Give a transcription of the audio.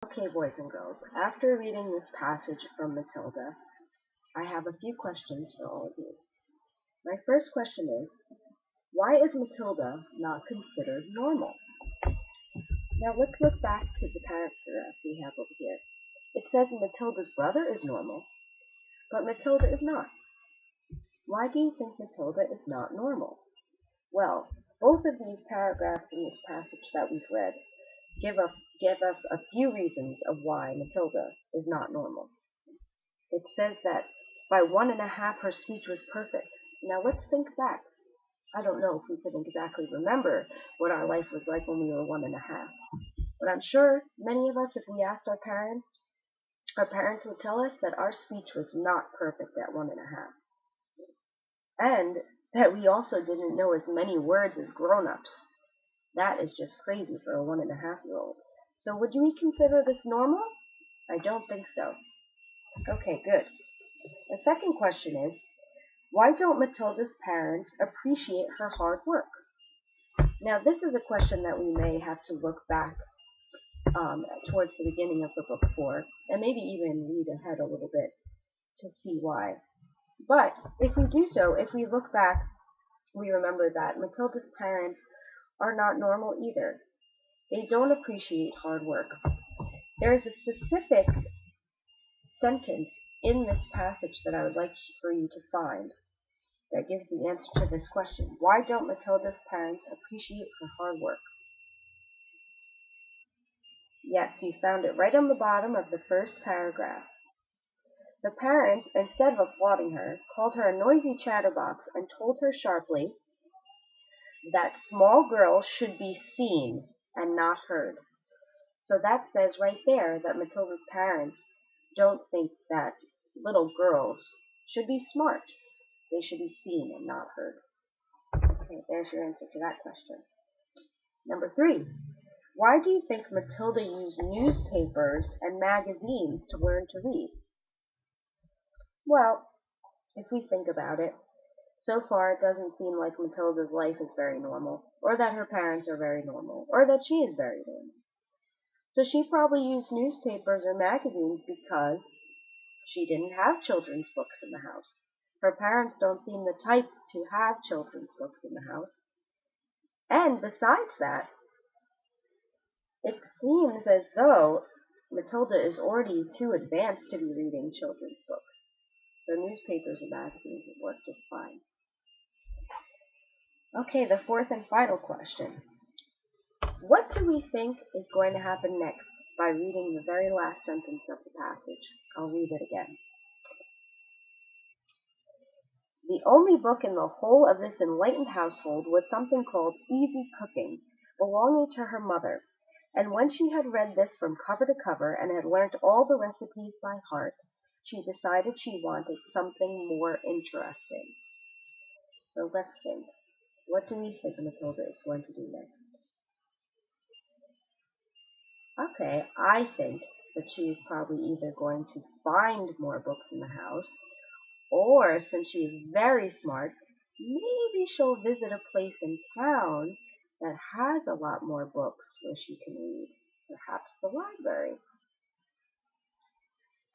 Okay, boys and girls, after reading this passage from Matilda, I have a few questions for all of you. My first question is, why is Matilda not considered normal? Now let's look back to the paragraph we have over here. It says Matilda's brother is normal, but Matilda is not. Why do you think Matilda is not normal? Well, both of these paragraphs in this passage that we've read give us a few reasons of why Matilda is not normal. It says that by 1.5 her speech was perfect. Now let's think back. I don't know if we can exactly remember what our life was like when we were 1.5. But I'm sure many of us, if we asked our parents would tell us that our speech was not perfect at 1.5. And that we also didn't know as many words as grown-ups. That is just crazy for a 1.5-year-old. So would we consider this normal? I don't think so. Okay, good. The second question is, why don't Matilda's parents appreciate her hard work? Now, this is a question that we may have to look back towards the beginning of the book for, and maybe even read ahead a little bit to see why. But if we do so, if we look back, we remember that Matilda's parents are not normal either. They don't appreciate hard work. There is a specific sentence in this passage that I would like for you to find that gives the answer to this question. Why don't Matilda's parents appreciate her hard work? Yes, you found it right on the bottom of the first paragraph. The parents, instead of applauding her, called her a noisy chatterbox and told her sharply that small girls should be seen and not heard. So that says right there that Matilda's parents don't think that little girls should be smart. They should be seen and not heard. Okay, there's your answer to that question. Number 3. Why do you think Matilda used newspapers and magazines to learn to read? Well, if we think about it, so far it doesn't seem like Matilda's life is very normal, or that her parents are very normal, or that she is very normal. So she probably used newspapers or magazines because she didn't have children's books in the house. Her parents don't seem the type to have children's books in the house. And besides that, it seems as though Matilda is already too advanced to be reading children's books. So newspapers and magazines would work just fine. Okay, the fourth and final question. What do we think is going to happen next by reading the very last sentence of the passage? I'll read it again. The only book in the whole of this enlightened household was something called Easy Cooking, belonging to her mother, and when she had read this from cover to cover and had learnt all the recipes by heart, she decided she wanted something more interesting. So let's think. What do we think Matilda is going to do next? Okay, I think that she is probably either going to find more books in the house, or since she is very smart, maybe she'll visit a place in town that has a lot more books where she can read, perhaps the library.